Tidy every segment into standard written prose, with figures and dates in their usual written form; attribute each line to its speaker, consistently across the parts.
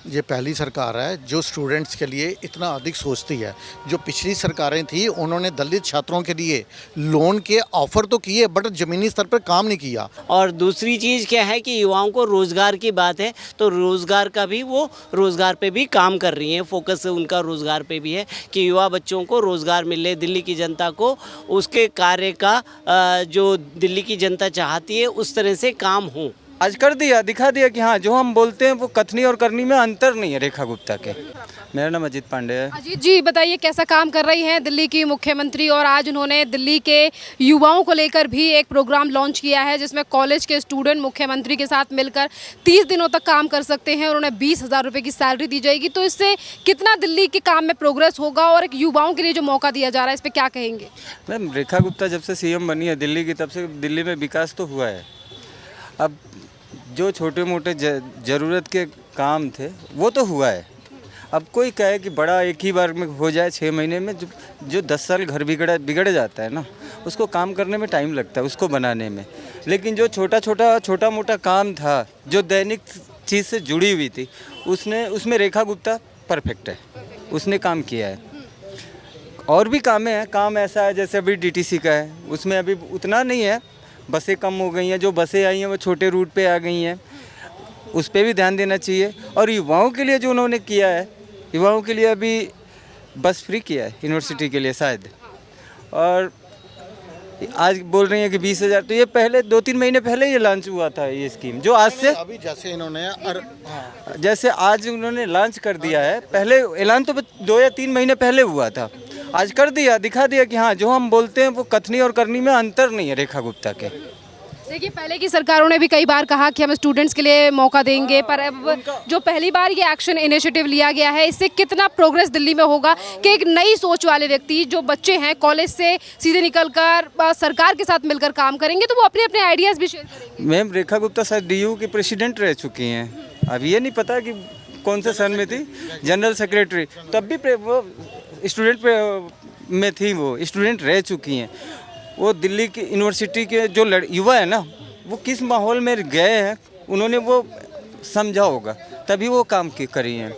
Speaker 1: ये पहली सरकार है जो स्टूडेंट्स के लिए इतना अधिक सोचती है। जो पिछली सरकारें थी उन्होंने दलित छात्रों के लिए लोन के ऑफर तो किए बट ज़मीनी स्तर पर काम नहीं किया।
Speaker 2: और दूसरी चीज़ क्या है कि युवाओं को रोज़गार की बात है तो रोज़गार का भी वो रोज़गार पे भी काम कर रही हैं। फोकस उनका रोज़गार पे भी है कि युवा बच्चों को रोज़गार मिले, दिल्ली की जनता को उसके कार्य का जो दिल्ली की जनता चाहती है उस तरह से काम हो।
Speaker 3: आज कर दिया, दिखा दिया कि हाँ जो हम बोलते हैं वो कथनी और करनी में अंतर नहीं है रेखा गुप्ता के। मेरा नाम अजीत पांडे है।
Speaker 4: अजीत जी बताइए कैसा काम कर रही हैं दिल्ली की मुख्यमंत्री, और आज उन्होंने दिल्ली के युवाओं को लेकर भी एक प्रोग्राम लॉन्च किया है जिसमें कॉलेज के स्टूडेंट मुख्यमंत्री के साथ मिलकर 30 दिनों तक काम कर सकते हैं और उन्हें 20,000 रुपये की सैलरी दी जाएगी। तो इससे कितना दिल्ली के काम में प्रोग्रेस होगा और एक युवाओं के लिए जो मौका दिया जा रहा है इस पर क्या कहेंगे?
Speaker 3: मैम रेखा गुप्ता जब से सीएम बनी है दिल्ली की तब से दिल्ली में विकास तो हुआ है। अब जो छोटे मोटे ज़रूरत के काम थे वो तो हुआ है। अब कोई कहे कि बड़ा एक ही बार में हो जाए 6 महीने में, जो 10 साल घर बिगड़ जाता है ना उसको काम करने में टाइम लगता है, उसको बनाने में। लेकिन जो छोटा मोटा काम था जो दैनिक चीज़ से जुड़ी हुई थी उसमें रेखा गुप्ता परफेक्ट है, उसने काम किया है। और भी काम ऐसा है जैसे अभी डीटीसी का है, उसमें अभी उतना नहीं है, बसें कम हो गई हैं, जो बसें आई हैं वो छोटे रूट पे आ गई हैं, उस पर भी ध्यान देना चाहिए। और युवाओं के लिए जो उन्होंने किया है, युवाओं के लिए अभी बस फ्री किया है यूनिवर्सिटी के लिए शायद, और आज बोल रही हैं कि 20,000, तो ये पहले 2-3 महीने पहले ये लॉन्च हुआ था ये स्कीम, जो आज से
Speaker 1: अभी जैसे इन्होंने
Speaker 3: जैसे आज उन्होंने लॉन्च कर दिया है। पहले ऐलान तो 2 या 3 महीने पहले हुआ था, आज कर दिया, दिखा दिया कि हाँ जो हम बोलते हैं वो कथनी और करनी में अंतर नहीं है रेखा गुप्ता के।
Speaker 4: देखिए पहले की सरकारों ने भी कई बार कहा कि हम स्टूडेंट्स के लिए मौका देंगे, पर अब जो पहली बार ये एक्शन इनिशिएटिव लिया गया है इससे कितना प्रोग्रेस दिल्ली में होगा कि एक नई सोच वाले व्यक्ति जो बच्चे हैं कॉलेज से सीधे निकलकर सरकार के साथ मिलकर काम करेंगे तो वो अपने अपने आइडियाज़ भी शेयर करेंगे।
Speaker 3: मैम रेखा गुप्ता शायद डीयू की प्रेसिडेंट रह चुकी हैं, अब ये नहीं पता कि कौन से सन में थी, जनरल सेक्रेटरी, तब भी वो स्टूडेंट में थी, वो स्टूडेंट रह चुकी हैं। वो दिल्ली की यूनिवर्सिटी के जो युवा है ना वो किस माहौल में गए हैं उन्होंने वो समझा होगा, तभी वो काम करी हैं।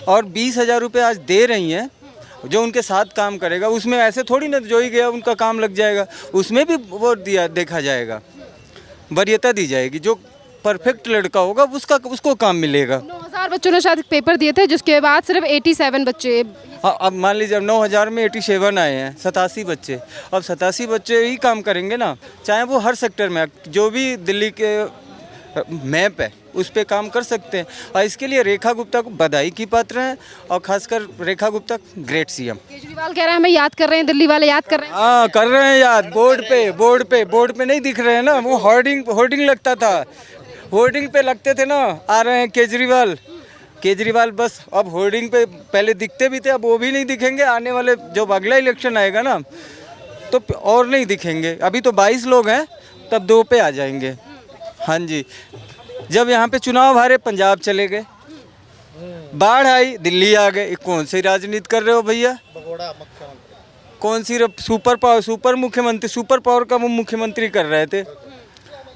Speaker 3: और 20,000 रुपये आज दे रही हैं, जो उनके साथ काम करेगा उसमें ऐसे थोड़ी ना जो ही गया उनका काम लग जाएगा, उसमें भी वो देखा जाएगा, वरीयता दी जाएगी, जो परफेक्ट लड़का होगा उसको काम मिलेगा।
Speaker 4: 9,000 बच्चों ने शायद पेपर दिए थे जिसके बाद सिर्फ 87 बच्चे।
Speaker 3: हाँ, अब मान लीजिए 9,000 में 87 आए हैं, 87 बच्चे, अब 87 बच्चे ही काम करेंगे ना, चाहे वो हर सेक्टर में जो भी दिल्ली के मैप है उस पर काम कर सकते हैं। और इसके लिए रेखा गुप्ता को बधाई की पात्र हैं, और खासकर रेखा गुप्ता ग्रेट सीएम।
Speaker 4: केजरीवाल कह रहे हैं हमें याद कर रहे हैं, दिल्ली वाले याद कर रहे हैं।
Speaker 3: हाँ कर रहे हैं याद, बोर्ड पे नहीं दिख रहे हैं ना, वो होर्डिंग लगता था, होर्डिंग पे लगते थे ना, आ रहे हैं केजरीवाल बस। अब होर्डिंग पे पहले दिखते भी थे, अब वो भी नहीं दिखेंगे, आने वाले जब अगला इलेक्शन आएगा ना तो और नहीं दिखेंगे। अभी तो 22 लोग हैं, तब 2 पे आ जाएंगे। हाँ जी, जब यहाँ पे चुनाव हारे पंजाब चले गए, बाढ़ आई दिल्ली आ गए, कौन सी राजनीति कर रहे हो भैया? कौन सी सुपर पावर का वो मुख्यमंत्री कर रहे थे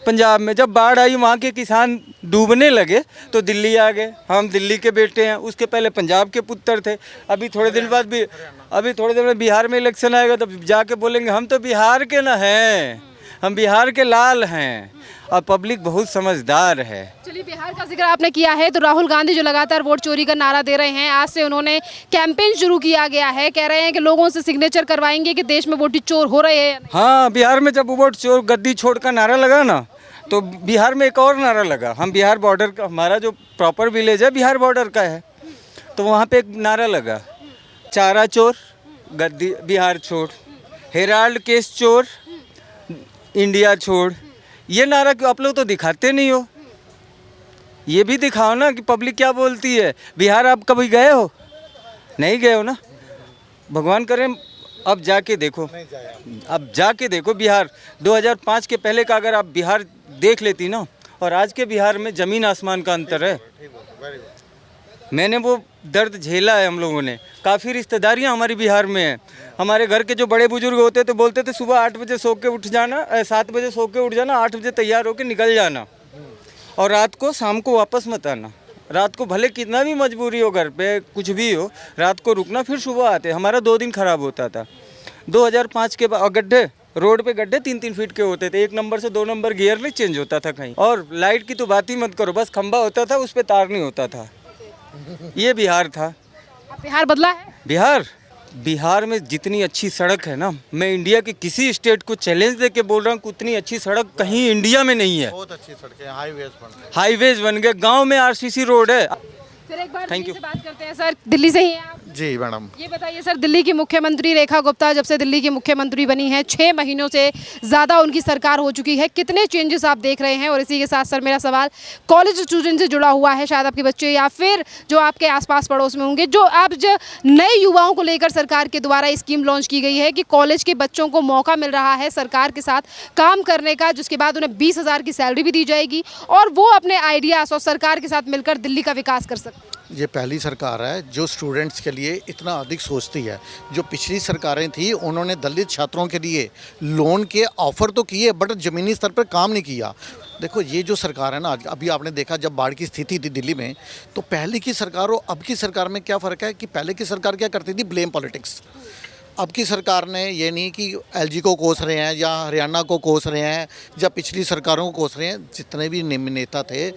Speaker 3: पंजाब में। जब बाढ़ आई वहाँ के किसान डूबने लगे तो दिल्ली आ गए, हम दिल्ली के बेटे हैं, उसके पहले पंजाब के पुत्र थे। अभी थोड़े दिन में बिहार में इलेक्शन आएगा, तब जाके बोलेंगे हम तो बिहार के ना हैं, हम बिहार के लाल हैं। और पब्लिक बहुत समझदार है।
Speaker 4: चलिए बिहार का जिक्र आपने किया है तो राहुल गांधी जो लगातार वोट चोरी का नारा दे रहे हैं, आज से उन्होंने कैंपेन शुरू किया गया है, कह रहे हैं कि लोगों से सिग्नेचर करवाएंगे कि देश में वोट चोर हो रहे हैं।
Speaker 3: हाँ, बिहार में जब वोट चोर गद्दी छोड़ का नारा लगा ना तो बिहार में एक और नारा लगा। हम बिहार बॉर्डर का, हमारा जो प्रॉपर विलेज है बिहार बॉर्डर का है, तो वहाँ पे एक नारा लगा, चारा चोर गद्दी बिहार छोड़, हेराल्ड केस चोर इंडिया छोड़। ये नारा क्यों आप लोग तो दिखाते नहीं हो? ये भी दिखाओ ना कि पब्लिक क्या बोलती है। बिहार आप कभी गए हो? नहीं गए हो ना, भगवान करें अब जाके देखो बिहार 2005 के पहले का अगर आप बिहार देख लेती ना, और आज के बिहार में ज़मीन आसमान का अंतर है। मैंने वो दर्द झेला है, हम लोगों ने, काफ़ी रिश्तेदारियां हमारी बिहार में हैं। हमारे घर के जो बड़े बुजुर्ग होते थे बोलते थे सुबह 8 बजे सो के उठ जाना, 7 बजे सो के उठ जाना, 8 बजे तैयार होके निकल जाना, और रात को शाम को वापस मत आना। रात को भले कितना भी मजबूरी हो, घर पे कुछ भी हो, रात को रुकना, फिर सुबह आते। हमारा 2 दिन खराब होता था। 2005 के बाद गड्ढे, रोड पे गड्ढे 3-3 फीट के होते थे। 1 नंबर से 2 नंबर गियर नहीं चेंज होता था कहीं। और लाइट की तो बात ही मत करो, बस खंभा होता था, उस पर तार नहीं होता था। ये बिहार था।
Speaker 4: अब बिहार बदला है।
Speaker 3: बिहार में जितनी अच्छी सड़क है ना, मैं इंडिया के किसी स्टेट को चैलेंज दे के बोल रहा हूँ, उतनी अच्छी सड़क कहीं इंडिया में नहीं है।
Speaker 1: बहुत अच्छी सड़कें,
Speaker 3: हाईवेज बन गए, गांव में आरसीसी रोड है।
Speaker 4: फिर एक बार
Speaker 3: Thank
Speaker 4: दिल्ली
Speaker 3: you.
Speaker 4: से बात करते हैं सर, दिल्ली से ही हैं आप?
Speaker 1: जी मैडम।
Speaker 4: ये बताइए सर, दिल्ली की मुख्यमंत्री रेखा गुप्ता जब से दिल्ली की मुख्यमंत्री बनी है, 6 महीनों से ज़्यादा उनकी सरकार हो चुकी है, कितने चेंजेस आप देख रहे हैं? और इसी के साथ सर मेरा सवाल कॉलेज स्टूडेंट से जुड़ा हुआ है, शायद आपके बच्चे या फिर जो आपके आसपास पड़ोस में होंगे, जो आप जो नए युवाओं को लेकर सरकार के द्वारा स्कीम लॉन्च की गई है कि कॉलेज के बच्चों को मौका मिल रहा है सरकार के साथ काम करने का, जिसके बाद उन्हें 20,000 की सैलरी भी दी जाएगी और वो अपने आइडियाज़ और सरकार के साथ मिलकर दिल्ली का विकास कर सकते हैं।
Speaker 1: ये पहली सरकार है जो स्टूडेंट्स के लिए इतना अधिक सोचती है। जो पिछली सरकारें थी उन्होंने दलित छात्रों के लिए लोन के ऑफ़र तो किए बट ज़मीनी स्तर पर काम नहीं किया। देखो ये जो सरकार है ना, अभी आपने देखा जब बाढ़ की स्थिति थी दिल्ली में, तो पहले की सरकार और अब की सरकार में क्या फ़र्क है कि पहले की सरकार क्या करती थी, ब्लेम पॉलिटिक्स। अब की सरकार ने ये नहीं कि एलजी को कोस रहे हैं या हरियाणा को कोस रहे हैं या पिछली सरकारों को कोस रहे हैं। जितने भी नेता थे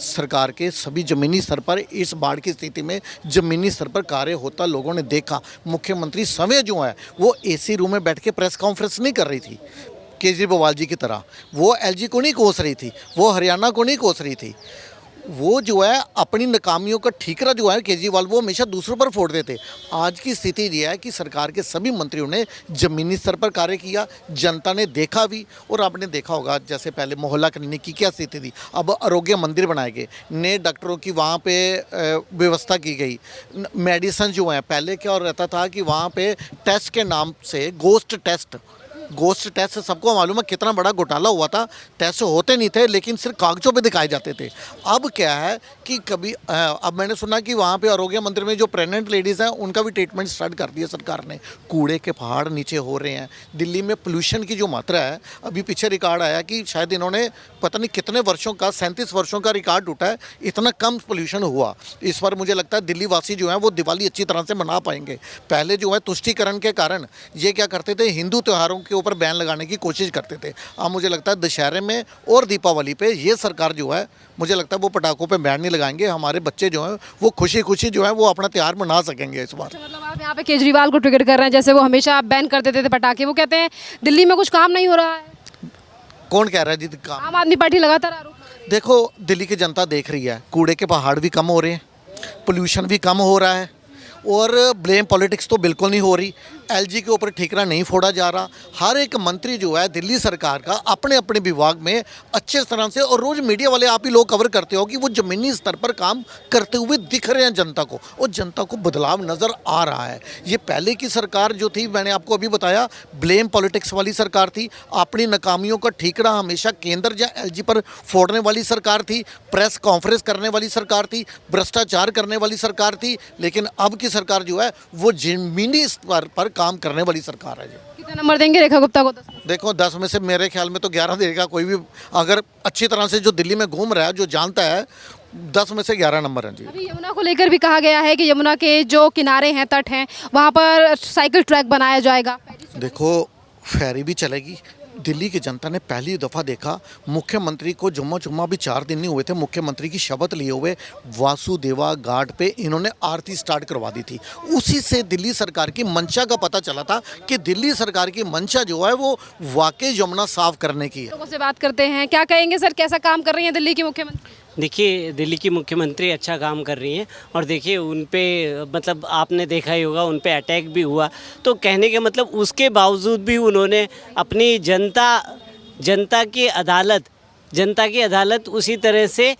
Speaker 1: सरकार के, सभी ज़मीनी स्तर पर इस बाढ़ की स्थिति में ज़मीनी स्तर पर कार्य होता लोगों ने देखा। मुख्यमंत्री स्वयं जो है वो एसी रूम में बैठ के प्रेस कॉन्फ्रेंस नहीं कर रही थी केजरीवाल जी की तरह। वो एलजी को नहीं कोस रही थी, वो हरियाणा को नहीं कोस रही थी। वो जो है अपनी नाकामियों का ठीकरा जो है केजरीवाल, वो हमेशा दूसरों पर फोड़ देते। आज की स्थिति ये है कि सरकार के सभी मंत्रियों ने ज़मीनी स्तर पर कार्य किया, जनता ने देखा भी। और आपने देखा होगा जैसे पहले मोहल्ला क्लिनिक की क्या स्थिति थी, अब आरोग्य मंदिर बनाए गए, नए डॉक्टरों की वहाँ पे व्यवस्था की गई। मेडिसिन जो है, पहले क्या और रहता था कि वहाँ पे टेस्ट के नाम से गोस्ट टेस्ट से सबको मालूम है कितना बड़ा घोटाला हुआ था। टेस्ट होते नहीं थे लेकिन सिर्फ कागजों पे दिखाए जाते थे। अब क्या है कि कभी अब मैंने सुना कि वहाँ पे आरोग्य मंदिर में जो प्रेग्नेंट लेडीज़ हैं उनका भी ट्रीटमेंट स्टार्ट कर दिया सरकार ने। कूड़े के पहाड़ नीचे हो रहे हैं। दिल्ली में पोल्यूशन की जो मात्रा है, अभी पीछे रिकॉर्ड आया कि शायद इन्होंने पता नहीं कितने वर्षों का, 37 वर्षों का रिकॉर्ड टूटा है, इतना कम पोल्यूशन हुआ। इस बार मुझे लगता है दिल्ली वासी जो हैं वो दिवाली अच्छी तरह से मना पाएंगे। पहले जो है तुष्टीकरण के कारण ये क्या करते थे, हिंदू त्योहारों के ऊपर बैन लगाने की कोशिश करते थे। अब मुझे लगता है दशहरे में और दीपावली पे ये सरकार जो है, मुझे लगता है वो पटाखों पे बैन नहीं लगाएंगे। हमारे बच्चे जो हैं वो खुशी खुशी जो है वो अपना त्यौहार मना सकेंगे इस बार।
Speaker 4: मतलब आप यहाँ पे केजरीवाल को ट्रिगर कर रहे हैं, जैसे वो हमेशा बैन कर देते थे पटाखे, वो कहते हैं दिल्ली में कुछ काम नहीं हो रहा है।
Speaker 1: कौन कह रहा है जी काम?
Speaker 4: आम आदमी पार्टी लगातार आरोप लगा रही है।
Speaker 1: देखो दिल्ली की जनता देख रही है, कूड़े के पहाड़ भी कम हो रहे हैं, पोल्यूशन भी कम हो रहा है और ब्लेम पॉलिटिक्स तो बिल्कुल नहीं हो रही। एलजी के ऊपर ठीकरा नहीं फोड़ा जा रहा। हर एक मंत्री जो है दिल्ली सरकार का अपने अपने विभाग में अच्छे तरह से, और रोज़ मीडिया वाले आप ही लोग कवर करते हो कि वो ज़मीनी स्तर पर काम करते हुए दिख रहे हैं जनता को, और जनता को बदलाव नज़र आ रहा है। ये पहले की सरकार जो थी, मैंने आपको अभी बताया, ब्लेम पॉलिटिक्स वाली सरकार थी। अपनी नाकामियों का ठीकरा हमेशा केंद्र या एलजी पर फोड़ने वाली सरकार थी, प्रेस कॉन्फ्रेंस करने वाली सरकार थी, भ्रष्टाचार करने वाली सरकार थी। लेकिन अब की सरकार जो है वो ज़मीनी स्तर पर काम करने वाली सरकार है। जो
Speaker 4: कितना नंबर देंगे रेखा गुप्ता को? 10 में?
Speaker 1: देखो 10 में से मेरे ख्याल में तो 11 देगा कोई भी, अगर अच्छी तरह से जो दिल्ली में घूम रहा है, जो जानता है, 10 में से 11 नंबर हैं जी।
Speaker 4: अभी यमुना को लेकर भी कहा गया है कि यमुना के जो किनारे हैं, तट हैं, वहाँ पर साइकिल ट्रैक बनाया जाएगा।
Speaker 1: देखो फेरी भी चलेगी। दिल्ली की जनता ने पहली दफ़ा देखा मुख्यमंत्री को, जुम्मा भी 4 दिन नहीं हुए थे, मुख्यमंत्री की शपथ लिए हुए वासुदेवा घाट पे इन्होंने आरती स्टार्ट करवा दी थी। उसी से दिल्ली सरकार की मंशा का पता चला था कि दिल्ली सरकार की मंशा जो है वो वाकई यमुना साफ करने की है।
Speaker 4: लोगों से बात करते हैं, क्या कहेंगे सर, कैसा काम कर रही हैं दिल्ली की मुख्यमंत्री?
Speaker 2: देखिए दिल्ली की मुख्यमंत्री अच्छा काम कर रही हैं और देखिए उन पे मतलब आपने देखा ही होगा उन पे अटैक भी हुआ, तो कहने का मतलब उसके बावजूद भी उन्होंने अपनी जनता की अदालत उसी तरह से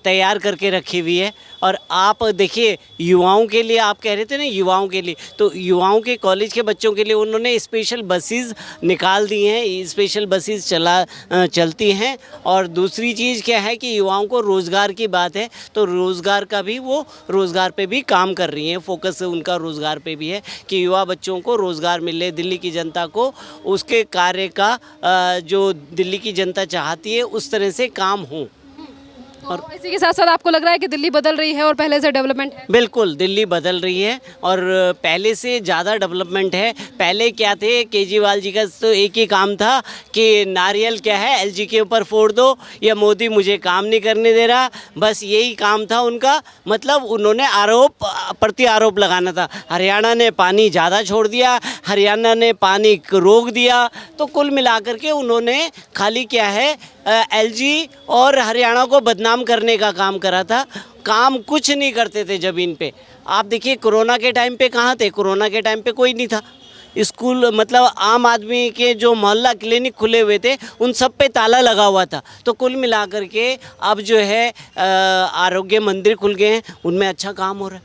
Speaker 2: तैयार करके रखी हुई है। और आप देखिए युवाओं के लिए, आप कह रहे थे ना युवाओं के लिए, तो युवाओं के कॉलेज के बच्चों के लिए उन्होंने स्पेशल बसेस निकाल दी हैं, स्पेशल बसेस चलती हैं। और दूसरी चीज़ क्या है कि युवाओं को रोज़गार की बात है, तो रोज़गार का भी वो रोज़गार पे भी काम कर रही हैं, फोकस उनका रोज़गार पे भी है कि युवा बच्चों को रोज़गार मिले, दिल्ली की जनता को उसके कार्य का जो दिल्ली की जनता चाहती है उस तरह से काम हो। और
Speaker 4: इसी के साथ साथ आपको लग रहा है कि दिल्ली बदल रही है और पहले से डेवलपमेंट है?
Speaker 2: बिल्कुल दिल्ली बदल रही है और पहले से ज़्यादा डेवलपमेंट है। पहले क्या थे, केजरीवाल जी का तो एक ही काम था कि नारियल क्या है एलजी के ऊपर फोड़ दो या मोदी मुझे काम नहीं करने दे रहा, बस यही काम था उनका। मतलब उन्होंने आरोप प्रति आरोप लगाना था। हरियाणा ने पानी ज़्यादा छोड़ दिया, हरियाणा ने पानी रोक दिया, तो कुल मिलाकर के उन्होंने खाली क्या है एलजी और हरियाणा को बदनाम करने का काम करा था। काम कुछ नहीं करते थे ज़मीन पे। आप देखिए कोरोना के टाइम पे कहाँ थे, कोरोना के टाइम पे कोई नहीं था। स्कूल मतलब आम आदमी के जो मोहल्ला क्लिनिक खुले हुए थे उन सब पे ताला लगा हुआ था। तो कुल मिलाकर के अब जो है आरोग्य मंदिर खुल गए हैं, उनमें अच्छा काम हो रहा है।